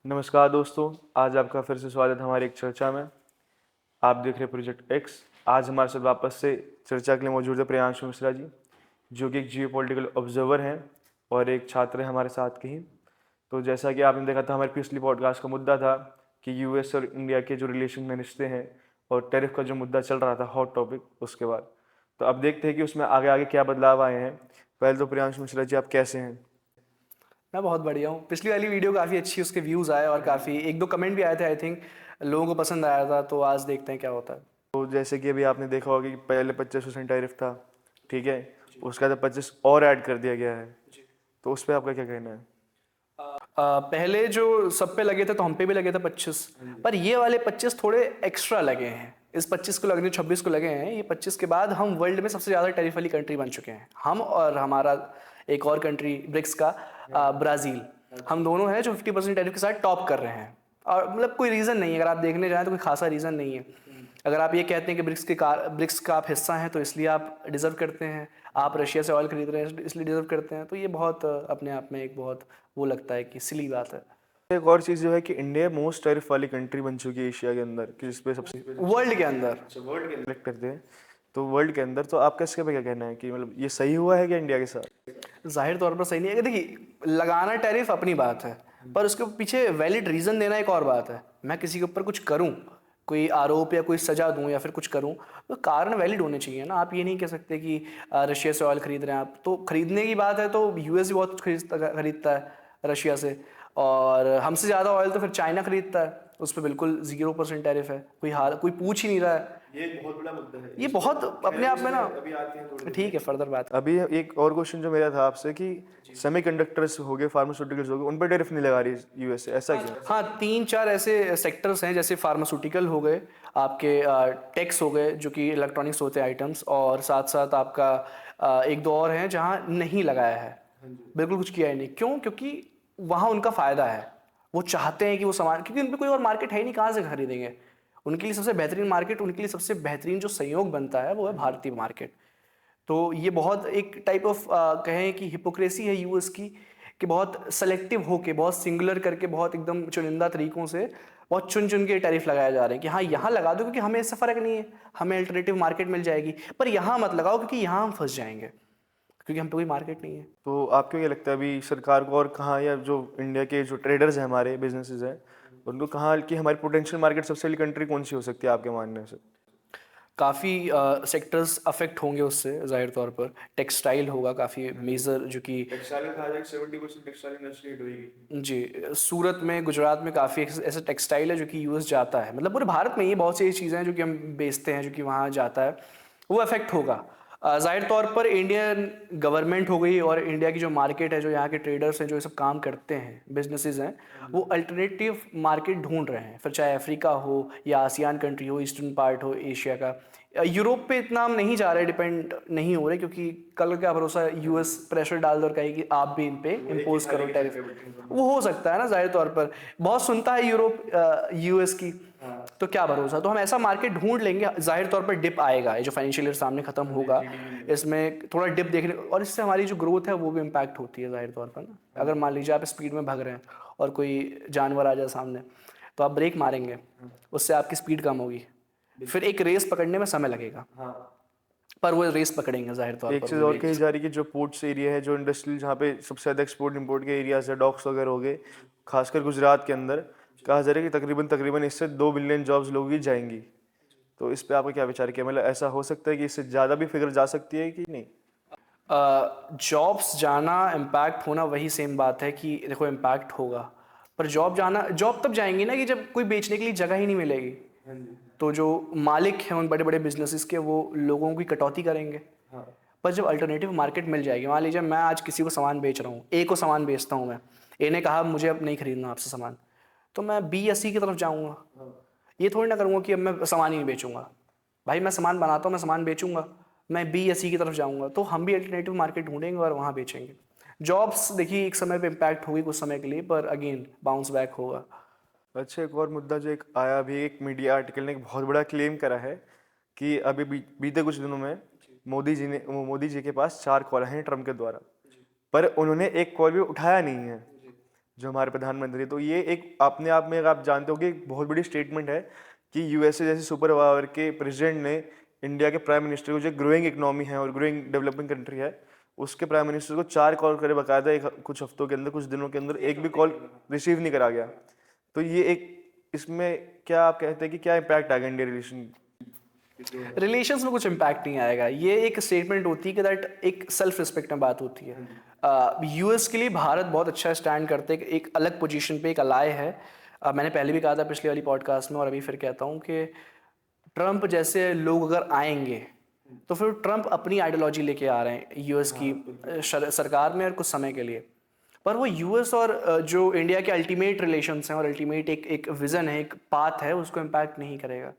नमस्कार दोस्तों, आज आपका फिर से स्वागत है हमारी एक चर्चा में। आप देख रहे हैं प्रोजेक्ट एक्स। आज हमारे साथ वापस से चर्चा के लिए मौजूद है प्रियांशु मिश्रा जी, जो कि एक जियो पॉलिटिकल ऑब्जर्वर हैं और एक छात्र हैं हमारे साथ के ही। तो जैसा कि आपने देखा था, हमारे पिछली पॉडकास्ट का मुद्दा था कि यूएस और इंडिया के जो रिलेशन में रिश्ते हैं और टैरिफ का जो मुद्दा चल रहा था, हॉट टॉपिक, उसके बाद। तो अब देखते हैं कि उसमें आगे आगे क्या बदलाव आए हैं। पहले तो प्रियांशु मिश्रा जी, आप कैसे हैं? मैं बहुत बढ़िया हूँ। पिछली वाली वीडियो काफ़ी अच्छी, उसके व्यूज़ आए और काफ़ी एक दो कमेंट भी आए थे। आई थिंक लोगों को पसंद आया था, तो आज देखते हैं क्या होता है। तो जैसे कि अभी आपने देखा होगा कि पहले 25% टैरिफ था, ठीक है, उसका तो 25 और ऐड कर दिया गया है। तो उस पर आपका क्या कहना है? पहले जो सब पे लगे थे तो हम पे भी लगे थे 25, पर ये वाले 25 थोड़े एक्स्ट्रा लगे हैं। इस 25 को लगने 26 को लगे हैं। ये 25 के बाद हम वर्ल्ड में सबसे ज़्यादा टैरिफ वाली कंट्री बन चुके हैं। हम और हमारा एक और कंट्री ब्रिक्स का ब्राज़ील, हम दोनों हैं जो 50% टैरिफ के साथ टॉप कर रहे हैं। और मतलब कोई रीज़न नहीं है, अगर आप देखने जाएं तो कोई खासा रीज़न नहीं है। अगर आप ये कहते हैं कि ब्रिक्स का आप हिस्सा हैं तो इसलिए आप डिज़र्व करते हैं, आप रशिया से ऑयल खरीद रहे हैं इसलिए डिज़र्व करते हैं, तो ये बहुत अपने आप में एक बहुत वो लगता है कि सिली बात है। एक और चीज़ जो है कि इंडिया मोस्ट टैरिफ वाली कंट्री बन चुकी है एशिया के अंदर, कि जिसपे सबसे वर्ल्ड के अंदर वर्ल्ड के अंदर करते हैं। तो वर्ल्ड के अंदर तो आपका इसके पे क्या कहना है कि मतलब ये सही हुआ है क्या इंडिया के साथ? जाहिर तौर पर सही नहीं है। देखिए, लगाना टैरिफ अपनी बात है, पर उसके पीछे वैलिड रीज़न देना एक और बात है। मैं किसी के ऊपर कुछ करूं, कोई आरोप या कोई सजा दूं या फिर कुछ करूं, तो कारण वैलिड होने चाहिए ना। आप ये नहीं कह सकते कि रशिया से ऑयल खरीद रहे हैं आप, तो खरीदने की बात है तो यूएस भी बहुत कुछ खरीदता है रशिया से। और हमसे ज़्यादा ऑयल तो फिर चाइना खरीदता है, उस पर बिल्कुल 0% टैरिफ है। कोई पूछ ही नहीं रहा है। ये एक बहुत बड़ा मुद्दा है। ये बहुत अपने आप में ना, अभी आते हैं थोड़ी देर ठीक में। है, फर्दर बात। अभी एक और क्वेश्चन जो मेरा था आपसे कि सेमीकंडक्टर्स हो गए, फार्मास्यूटिकल्स हो गए, उन पर टैरिफ नहीं लगा रही यूएसए, ऐसा क्यों? हाँ, तीन चार ऐसे सेक्टर्स हैं, जैसे फार्मास्यूटिकल हो गए, आपके टेक्स हो गए जो कि इलेक्ट्रॉनिक्स होते हैं आइटम्स, और साथ साथ आपका एक दो और हैं जहाँ नहीं लगाया है, बिल्कुल कुछ किया ही नहीं। क्यों? क्योंकि वहाँ उनका फ़ायदा है। वो चाहते हैं कि वो सामान, क्योंकि उन पर कोई और मार्केट है ही नहीं, कहाँ से खरीदेंगे। उनके लिए सबसे बेहतरीन मार्केट, उनके लिए सबसे बेहतरीन जो संयोग बनता है वो है भारतीय मार्केट। तो ये बहुत एक टाइप ऑफ कहें कि हिपोक्रेसी है यूएस की, कि बहुत सेलेक्टिव होके, बहुत सिंगुलर करके, बहुत एकदम चुनिंदा तरीकों से बहुत चुन चुन के टैरिफ लगाए जा रहे हैं कि हाँ यहाँ लगा दो क्योंकि हमें इससे फ़र्क नहीं है, हमें अल्टरनेटिव मार्केट मिल जाएगी, पर यहाँ मत लगाओ क्योंकि यहाँ हम फंस जाएंगे, क्योंकि हम पे कोई मार्केट नहीं है। तो आपको क्या लगता है अभी सरकार को और कहाँ, या जो इंडिया के जो ट्रेडर्स हैं, हमारे बिजनेसेस हैं, उनको कहाँ की हमारी पोटेंशियल मार्केट सबसे बड़ी कंट्री कौन सी हो सकती है आपके मानने से? काफ़ी सेक्टर्स अफेक्ट होंगे उससे, जाहिर तौर पर टेक्सटाइल होगा काफ़ी मेजर, जो कि टेक्सटाइल कहा जाए 70% टेक्सटाइल इंडस्ट्री हिट होगी। जी, सूरत में, गुजरात में काफ़ी ऐसा टेक्सटाइल है जो कि यूएस जाता है। मतलब पूरे भारत में ये बहुत सी चीज़ें हैं जो कि हम बेचते हैं जो कि वहाँ जाता है, वो अफेक्ट होगा। ज़ाहिर तौर पर इंडियन गवर्नमेंट हो गई और इंडिया की जो मार्केट है, जो यहाँ के ट्रेडर्स हैं, जो ये सब काम करते हैं, बिजनेसेस हैं, वो अल्टरनेटिव मार्केट ढूंढ रहे हैं। फिर चाहे अफ्रीका हो या आसियान कंट्री हो, ईस्टर्न पार्ट हो एशिया का। यूरोप पे इतना हम नहीं जा रहे, डिपेंड नहीं हो रहे, क्योंकि कल का भरोसा यूएस प्रेशर डाल दे और कहे कि आप भी इन पे इम्पोज करो टैरिफ। वो हो सकता है ना, जाहिर तौर पर बहुत सुनता है यूरोप यूएस की, तो क्या भरोसा। तो हम ऐसा मार्केट ढूंढ लेंगे, जाहिर तौर पर डिप आएगा, ये जो फाइनेंशियल ईयर सामने खत्म होगा, इसमें थोड़ा डिप देखने, और इससे हमारी जो ग्रोथ है वो भी इम्पैक्ट होती है, जाहिर तौर पर ना। अगर मान लीजिए आप स्पीड में भाग रहे हैं और कोई जानवर आ जाए सामने, तो आप ब्रेक मारेंगे, उससे आपकी स्पीड कम होगी, फिर एक रेस पकड़ने में समय लगेगा, पर वो रेस पकड़ेंगे जाहिर तौर एक पर चीज़ वो और भी। कही जा रही है कि जो पोर्ट्स एरिया है, जो इंडस्ट्रियल, जहाँ पे सबसे ज़्यादा एक्सपोर्ट इंपोर्ट के एरियाज है, डॉक्स वगैरह हो गए, खासकर गुजरात के अंदर, कहा जा रहा है कि तकरीबन तकरीबन इससे 2 बिलियन जॉब्स लोगों की जाएंगी। तो इस पे आपका क्या विचार किया? मतलब ऐसा हो सकता है कि इससे ज़्यादा भी फिगर जा सकती है कि नहीं? जॉब्स जाना, इम्पैक्ट होना, वही सेम बात है कि देखो इम्पैक्ट होगा, पर जॉब तब जाएंगी ना कि जब कोई बेचने के लिए जगह ही नहीं मिलेगी। तो जो मालिक हैं उन बड़े बड़े बिजनेसेस के, वो लोगों की कटौती करेंगे। पर जब अल्टरनेटिव मार्केट मिल जाएगी, मान लीजिए मैं आज किसी को सामान बेच रहा हूँ, ए को सामान बेचता हूँ मैं, ए ने कहा मुझे अब नहीं खरीदना आपसे सामान, तो मैं बी या सी की तरफ जाऊँगा। ये थोड़ी ना करूँगा कि अब मैं सामान ही नहीं बेचूंगा। भाई मैं सामान बनाता हूँ, मैं सामान बेचूंगा, मैं बी या सी की तरफ जाऊँगा, तो हम भी अल्टरनेटिव मार्केट ढूंढेंगे और वहाँ बेचेंगे। जॉब्स देखिए एक समय पे इम्पैक्ट होगी कुछ समय के लिए, पर अगेन बाउंस बैक होगा। अच्छा, एक और मुद्दा जो एक आया अभी, एक मीडिया आर्टिकल ने एक बहुत बड़ा क्लेम करा है कि अभी बीते कुछ दिनों में मोदी जी के पास 4 कॉल हैं ट्रम्प के द्वारा, पर उन्होंने एक कॉल भी उठाया नहीं है। जो हमारे प्रधानमंत्री, तो ये एक अपने आप में, अगर आप जानते हो कि एक बहुत बड़ी स्टेटमेंट है कि यूएसए जैसे सुपर पावर के प्रेसिडेंट ने इंडिया के प्राइम मिनिस्टर को, जो ग्रोइंग इकोनॉमी है और ग्रोइंग डेवलपिंग कंट्री है, उसके प्राइम मिनिस्टर को 4 कॉल करे बकायदा, एक कुछ हफ्तों के अंदर, कुछ दिनों के अंदर एक भी कॉल रिसीव नहीं करा गया। तो ये एक, इसमें क्या आप कहते हैं कि क्या इम्पैक्ट आ गया इंडिया रिलेशन? रिलेशंस में कुछ इम्पैक्ट नहीं आएगा। ये एक स्टेटमेंट होती है कि दैट एक सेल्फ रिस्पेक्ट में बात होती है। यूएस के लिए भारत बहुत अच्छा स्टैंड करते हैं, एक अलग पोजीशन पे एक अलाय है। मैंने पहले भी कहा था पिछले वाली पॉडकास्ट में और अभी फिर कहता हूँ कि ट्रम्प जैसे लोग अगर आएंगे तो फिर ट्रम्प अपनी आइडियोलॉजी लेके आ रहे हैं यूएस की सरकार में और कुछ समय के लिए। पर वो यूएस और जो इंडिया के अल्टीमेट रिलेशंस हैं और अल्टीमेट एक विजन है, एक पाथ है, उसको इम्पैक्ट नहीं करेगा।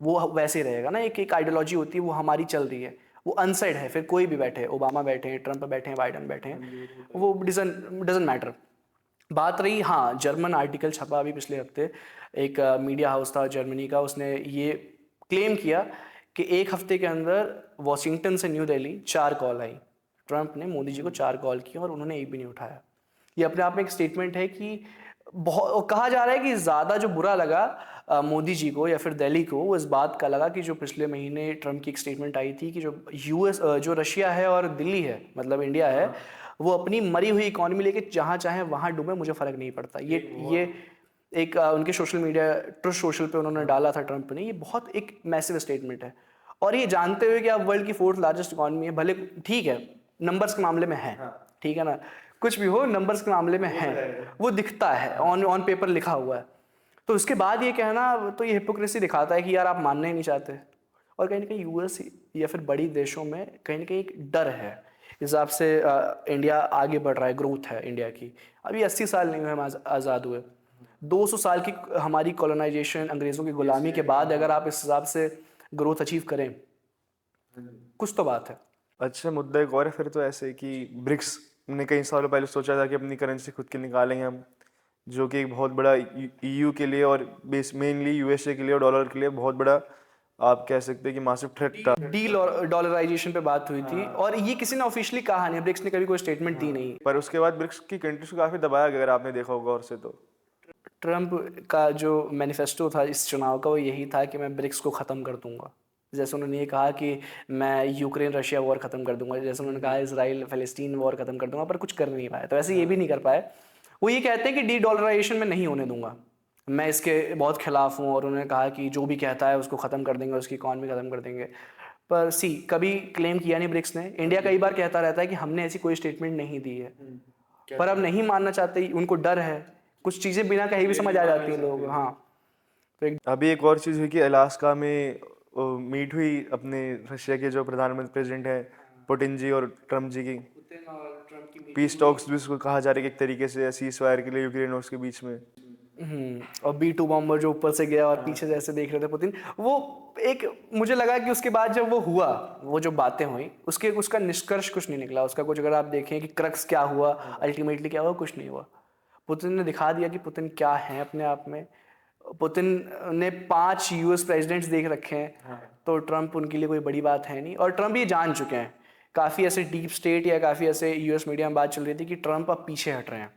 वो वैसे ही रहेगा ना। एक आइडियोलॉजी होती है, वो हमारी चल रही है, वो अनसाइड है। फिर कोई भी बैठे, ओबामा बैठे हैं, ट्रम्प बैठे हैं, बाइडन बैठे हैं, वो डजंट मैटर। बात रही, हाँ, जर्मन आर्टिकल छपा अभी पिछले हफ्ते, एक मीडिया हाउस था जर्मनी का, उसने ये क्लेम किया कि एक हफ्ते के अंदर वॉशिंगटन से न्यू दिल्ली 4 कॉल आई। ट्रम्प ने मोदी जी को 4 कॉल किया और उन्होंने एक भी नहीं उठाया। ये अपने आप में एक स्टेटमेंट है कि बहुत कहा जा रहा है कि ज़्यादा जो बुरा लगा मोदी जी को या फिर दिल्ली को, वो इस बात का लगा कि जो पिछले महीने ट्रम्प की एक स्टेटमेंट आई थी कि जो रशिया है और दिल्ली है, मतलब इंडिया है, वो अपनी मरी हुई इकॉनमी लेके जहाँ चाहे वहाँ डूबे, मुझे फ़र्क नहीं पड़ता। ये एक उनके सोशल मीडिया ट्रुथ सोशल पे उन्होंने डाला था ट्रम्प ने। ये बहुत एक मैसिव स्टेटमेंट है। और ये जानते हुए कि आप वर्ल्ड की 4th लार्जेस्ट इकॉनमी है, भले ठीक है नंबर्स के मामले में है, ठीक है ना, कुछ भी हो नंबर्स के मामले में है, वो दिखता है, ऑन पेपर लिखा हुआ है। तो उसके बाद ये कहना, तो ये हिपोक्रेसी दिखाता है कि यार आप मानना ही नहीं चाहते। और कहीं ना कहीं यूएस या फिर बड़ी देशों में कहीं ना कहीं एक डर है। इस हिसाब से इंडिया आगे बढ़ रहा है, ग्रोथ है इंडिया की। अभी 80 साल नहीं हुए हम आज़ाद हुए, 200 साल की हमारी कॉलोनाइजेशन, अंग्रेज़ों की गुलामी के बाद अगर आप इस हिसाब से ग्रोथ अचीव करें, कुछ तो बात है। अच्छा, मुद्दा एक और है फिर तो ऐसे कि ब्रिक्स ने कई सालों पहले सोचा था कि अपनी करेंसी खुद की निकालेंगे हम, जो कि एक बहुत बड़ा ईयू के लिए और बेस मेनली यूएसए के लिए और डॉलर के लिए बहुत बड़ा, आप कह सकते हैं कि मासिव थ्रेट था। डॉलराइजेशन पे बात हुई थी और ये किसी ने ऑफिशियली कहा नहीं, ब्रिक्स ने कभी कोई स्टेटमेंट दी नहीं। पर उसके बाद ब्रिक्स की कंट्रीज को काफ़ी दबाया गया, अगर आपने देखा होगा गौर से तो। ट्रम्प का जो मैनिफेस्टो था इस चुनाव का, वो यही था कि मैं ब्रिक्स को ख़त्म कर दूंगा। जैसे उन्होंने ये कहा कि मैं यूक्रेन रशिया वॉर ख़त्म कर दूंगा, जैसे उन्होंने कहा इसराइल फ़लस्तीन वॉर ख़त्म कर दूंगा, पर कुछ कर नहीं पाए। तो ऐसे ये भी नहीं कर पाए। वो ये कहते हैं कि डी डॉलराइजेशन में नहीं होने दूंगा, मैं इसके बहुत खिलाफ हूँ। और उन्होंने कहा कि जो भी कहता है उसको ख़त्म कर देंगे, उसकी इकॉनमी ख़त्म कर देंगे। पर कभी क्लेम किया नहीं ब्रिक्स ने। इंडिया कई बार कहता रहता है कि हमने ऐसी कोई स्टेटमेंट नहीं दी है, पर अब नहीं मानना चाहते, उनको डर है। कुछ चीज़ें बिना कहीं भी समझ आ जाती हैं लोग। हाँ, तो अभी एक और चीज़ हुई कि अलास्का में मीट हुई अपने रशिया के जो प्रधानमंत्री प्रेसिडेंट हैं पुतिन जी और ट्रम्प जी की। पीस टॉक्स भी उसको कहा जा रहा है कि एक तरीके से सीज फायर के लिए यूक्रेन और उसके बीच में। और B2 बॉम्बर जो ऊपर से गया और पीछे जैसे देख रहे थे पुतिन, वो एक, मुझे लगा कि उसके बाद जब वो हुआ, वो जो बातें हुई, उसका निष्कर्ष कुछ नहीं निकला। उसका कुछ, अगर आप देखें कि क्रक्स क्या हुआ, अल्टीमेटली क्या हुआ, कुछ नहीं हुआ। पुतिन ने दिखा दिया कि पुतिन क्या है अपने आप में। पुतिन ने 5 यूएस प्रेसिडेंट्स देख रखे हैं, तो ट्रम्प उनके लिए कोई बड़ी बात है नहीं। और ट्रम्प ये जान चुके हैं। काफ़ी ऐसे डीप स्टेट या काफ़ी ऐसे यूएस मीडिया में बात चल रही थी कि ट्रम्प अब पीछे हट रहे हैं,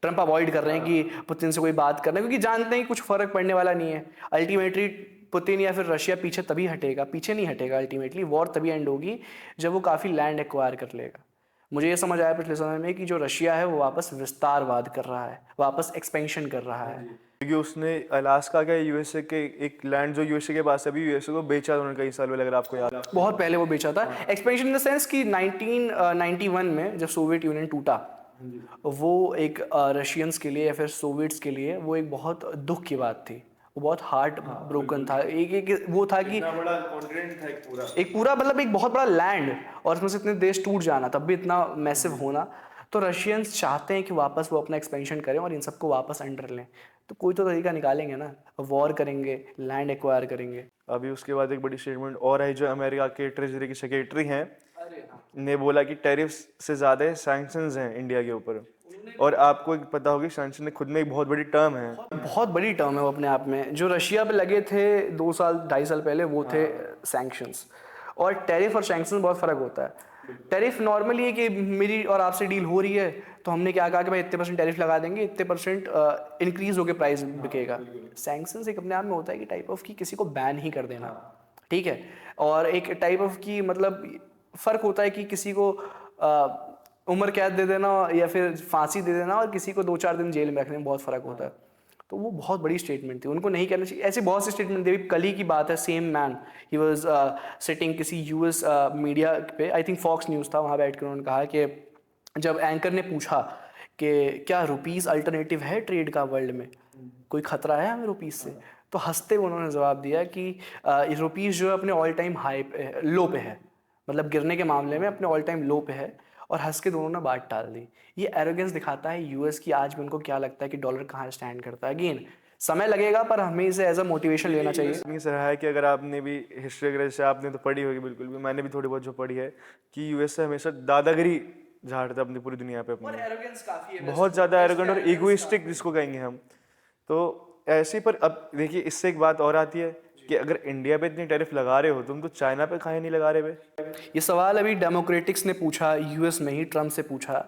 ट्रम्प अवॉइड कर रहे हैं कि पुतिन से कोई बात करना, क्योंकि जानते हैं कि कुछ फर्क पड़ने वाला नहीं है। अल्टीमेटली पुतिन या फिर रशिया पीछे तभी हटेगा, पीछे नहीं हटेगा। अल्टीमेटली वॉर तभी एंड होगी जब वो काफ़ी लैंड एक्वायर कर लेगा। मुझे ये समझ आया पिछले समय में कि जो रशिया है वो वापस विस्तारवाद कर रहा है, वापस एक्सपेंशन कर रहा है। क्योंकि उसने अलास्का के यूएसए के एक लैंड जो यूएसए के पास है, अभी यूएसए को बेचा उन्होंने कई साल पहले, अगर आपको याद है। बहुत पहले वो बेचा था। एक्सपेंशन इन द सेंस कि 1991 में जब सोवियत यूनियन टूटा, वो एक रशियंस के लिए या फिर सोवियट्स के लिए वो एक बहुत दुख की बात थी। वो बहुत हार्ट ब्रोकन था। एक वो था कि बड़ा कॉन्टिनेंट था एक पूरा, मतलब एक बहुत बड़ा लैंड, और उसमें से इतने देश टूट जाना, तब भी इतना मैसिव होना। तो रशियंस चाहते हैं कि वापस वो अपना एक्सपेंशन करें और इन सबको वापस अंडर लें। तो कोई तो तरीका निकालेंगे ना, वॉर करेंगे, लैंड एक्वायर करेंगे। अभी उसके बाद एक बड़ी स्टेटमेंट और आई, जो अमेरिका के ट्रेजरी के सेक्रेटरी हैं ने बोला कि टैरिफ्स से ज़्यादा सैंक्शंस हैं इंडिया के ऊपर। और आपको पता होगी सैंक्शन में खुद में एक बहुत बड़ी टर्म है, बहुत बड़ी टर्म है वो अपने आप में। जो रशिया पे लगे थे 2 साल 2.5 साल पहले, वो थे सैंक्शंस। और टैरिफ और सैंक्शन बहुत फ़र्क होता है। टैरिफ नॉर्मली है कि मेरी और आपसे डील हो रही है तो हमने क्या कहा कि भाई इतने % टैरिफ लगा देंगे, इतने % इंक्रीज होकर प्राइस बिकेगा। सैंक्शंस एक अपने आप में होता है कि टाइप ऑफ की किसी को बैन ही कर देना, ठीक है। और एक टाइप ऑफ की मतलब फ़र्क होता है कि किसी को उम्र कैद दे देना या फिर फांसी दे देना और किसी को 2-4 दिन जेल में रखने में बहुत फ़र्क होता है। तो वो बहुत बड़ी स्टेटमेंट थी, उनको नहीं करना चाहिए। ऐसे बहुत सी स्टेटमेंट थी। कल ही की बात है, same man he was sitting किसी यूएस मीडिया पे, आई थिंक फॉक्स न्यूज़ था, वहाँ बैठ कर उन्होंने कहा कि जब एंकर ने पूछा कि क्या रुपीज़ अल्टरनेटिव है ट्रेड का वर्ल्ड में, कोई ख़तरा है हमें रुपीज़ से, तो हंसते हुए उन्होंने जवाब दिया कि रुपीज़ जो है अपने ऑल टाइम हाई पे, लो पे है, मतलब गिरने के मामले में अपने ऑल टाइम लो पे है। और हंस के दोनों ने बात टाल दी। ये एरोगेंस दिखाता है यूएस की आज भी उनको क्या लगता है कि डॉलर कहाँ स्टैंड करता है। अगेन समय लगेगा पर हमें इसे एज अ मोटिवेशन लेना चाहिए। नहीं सर है कि अगर आपने भी हिस्ट्री वगैरह जैसे आपने तो पढ़ी होगी, बिल्कुल भी मैंने भी थोड़ी बहुत जो पढ़ी है कि यूएसए हमेशा दादागिरी झाड़ता अपनी पूरी दुनिया पे अपनी, एरोगेंस काफी है, बहुत ज़्यादा एरोगेंट और इगोइस्टिक जिसको कहेंगे हम। तो ऐसे पर अब देखिए इससे एक बात और आती है कि अगर इंडिया पे इतनी टैरिफ लगा रहे हो तुम तो चाइना पे काहे नहीं लगा रहे बे? ये सवाल अभी डेमोक्रेटिक्स ने पूछा, यूएस में ही ट्रम्प से पूछा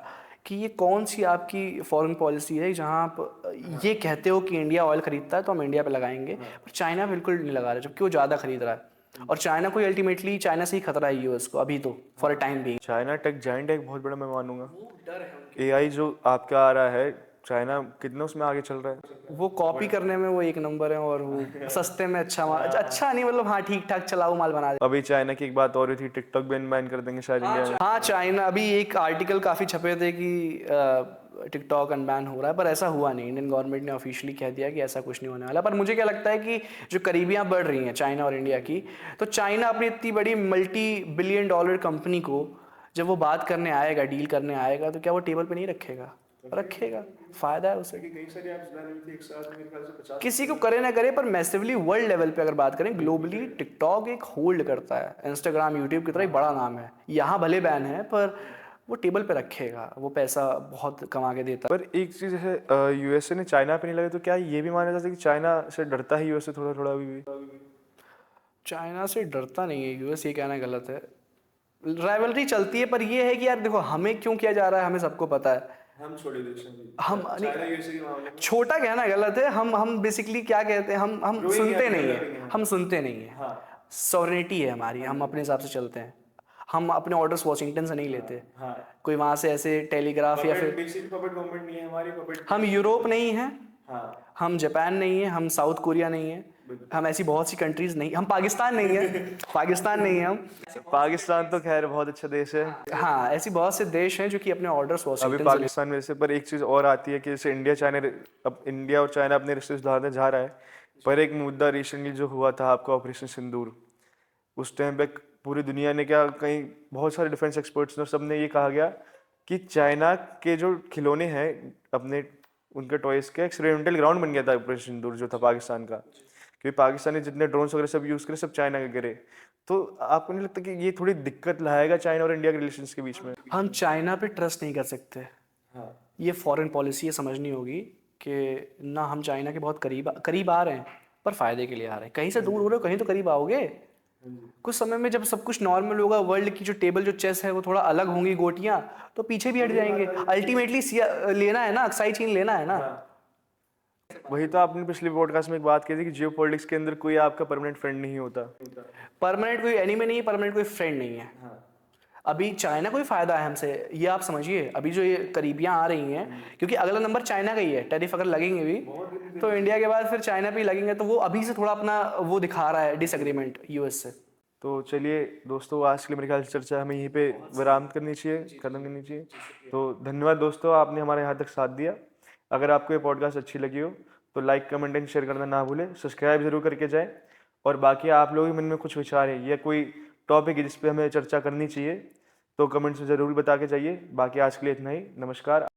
कि ये कौन सी आपकी फॉरेन पॉलिसी है जहां आप ये कहते हो कि इंडिया ऑयल खरीदता है तो हम इंडिया पे लगाएंगे, पर चाइना बिल्कुल नहीं लगा रहा जबकि वो ज़्यादा खरीद रहा है। और चाइना को अल्टीमेटली चाइना से ही खतरा है यूएस को अभी तो, for a time being. China tech giant है एक बहुत बड़ा, मैं मानूंगा। एआई जो आपका आ रहा है, चाइना कितना उसमें आगे चल रहा है। वो कॉपी करने में वो एक नंबर है और वो सस्ते में अच्छा माल, अच्छा नहीं मतलब हाँ ठीक ठाक चलाऊ माल बना दे। अभी चाइना की एक बात और हुई थी, टिकटॉक बैन कर देंगे शायद इंडिया में। हाँ चाइना, अभी एक आर्टिकल काफ़ी छपे थे कि टिकटॉक अनबैन हो रहा है, पर ऐसा हुआ नहीं। इंडियन गवर्नमेंट ने ऑफिशियली कह दिया कि ऐसा कुछ नहीं होने वाला। पर मुझे क्या लगता है कि जो करीबियाँ बढ़ रही हैं चाइना और इंडिया की, तो चाइना अपनी इतनी बड़ी $multi-billion कंपनी को जब वो बात करने आएगा, डील करने आएगा, तो क्या वो टेबल पे नहीं रखेगा? रखेगा, फायदा है उसे। किसी को करे ना करे पर मैसिवली वर्ल्ड लेवल पे अगर बात करें ग्लोबली, टिकटॉक एक होल्ड करता है, इंस्टाग्राम यूट्यूब की तरह एक बड़ा नाम है। यहाँ भले बैन है पर वो टेबल पे रखेगा, वो पैसा बहुत कमा के देता है। पर एक चीज़ है, यूएसए ने चाइना पे नहीं लगे तो क्या ये भी माना जाता है कि चाइना से डरता है यूएसए थोड़ा थोड़ा अभी भी? चाइना से डरता नहीं है यूएस, ये कहना गलत है। राइवलरी चलती है पर ये है कि यार देखो हमें क्यों किया जा रहा है हमें सबको पता है। हम छोटे देश हैं, हम चाइना यूएसए के मामले में छोटा कहना गलत है, हम बेसिकली क्या कहते हैं, हम Growing सुनते है, नहीं developing है, है। हम सुनते नहीं है। हाँ सॉवरेनिटी है हमारी, हम अपने हिसाब से चलते हैं। हम अपने ऑर्डर्स वॉशिंगटन से नहीं लेते, हाँ। कोई वहां से ऐसे टेलीग्राफ या फिर बेसिकली पपेट गवर्नमेंट नहीं है हमारी, पपेट। हम यूरोप नहीं है, हाँ हम जापान नहीं है, हम साउथ कोरिया नहीं है, हम ऐसी बहुत सी कंट्रीज नहीं, हम पाकिस्तान नहीं है, पाकिस्तान नहीं है हम। पाकिस्तान तो खैर बहुत अच्छा देश है। हाँ ऐसी बहुत से देश हैं जो कि अपने ऑर्डर्स अभी वॉशिंगटन से पाकिस्तान में से, पर एक चीज़ और आती है कि जैसे अब इंडिया और चाइना अपने रिश्ते सुधारने जा रहा है, पर एक मुद्दा रिसेंटली जो हुआ था आपका ऑपरेशन सिंदूर, उस टाइम पे पूरी दुनिया ने क्या, कहीं बहुत सारे डिफेंस एक्सपर्ट्स ने, सब ने ये कहा गया कि चाइना के जो खिलौने हैं अपने, उनके टॉयज का एक्सपेरिमेंटल ग्राउंड बन गया था ऑपरेशन सिंदूर जो था पाकिस्तान का, क्योंकि पाकिस्तान ने जितने ड्रोन्स वगैरह सब यूज़ करे सब चाइना के करे। तो आपको नहीं लगता कि ये थोड़ी दिक्कत लाएगा चाइना और इंडिया के रिलेशंस के बीच में? हम चाइना पे ट्रस्ट नहीं कर सकते। हाँ। ये फॉरेन पॉलिसी ये समझनी होगी कि ना हम चाइना के बहुत करीब आ रहे हैं पर फायदे के लिए आ रहे हैं। कहीं से दूर हो रहे हो कहीं तो करीब आओगे। कुछ समय में जब सब कुछ नॉर्मल होगा, वर्ल्ड की जो टेबल जो चेस है वो थोड़ा अलग होंगी गोटियां, तो पीछे भी हट जाएंगे। अल्टीमेटली लेना है ना, अक्साई चीन लेना है ना। वही तो आपने पिछले पॉडकास्ट में एक बात की थी कि जियो पॉलिटिक्स के अंदर कोई आपका परमानेंट फ्रेंड नहीं होता। परमानेंट कोई एनिमी नहीं है, परमानेंट कोई फ्रेंड नहीं है। अभी चाइना को ही फायदा है हमसे, ये आप समझिए। अभी जो ये करीबियां आ रही हैं, क्योंकि अगला नंबर चाइना का ही है, टैरिफ अगर लगेंगे भी तो इंडिया के बाद फिर चाइना पे ही लगेंगे, तो वो अभी से थोड़ा अपना वो दिखा रहा है डिसएग्रीमेंट यूएस से। तो चलिए दोस्तों, आज के लिए मेरे ख्याल से चर्चा हमें यहीं पे विराम करनी चाहिए, खत्म करनी चाहिए। तो धन्यवाद दोस्तों, आपने हमारे यहाँ तक साथ दिया। अगर आपको ये पॉडकास्ट अच्छी लगी हो तो लाइक, कमेंट एंड शेयर करना ना भूलें, सब्सक्राइब जरूर करके जाएं। और बाकी आप लोगों के मन में कुछ विचार है या कोई टॉपिक है जिस पे हमें चर्चा करनी चाहिए तो कमेंट्स में ज़रूर बता के जाइए। बाकी आज के लिए इतना ही, नमस्कार।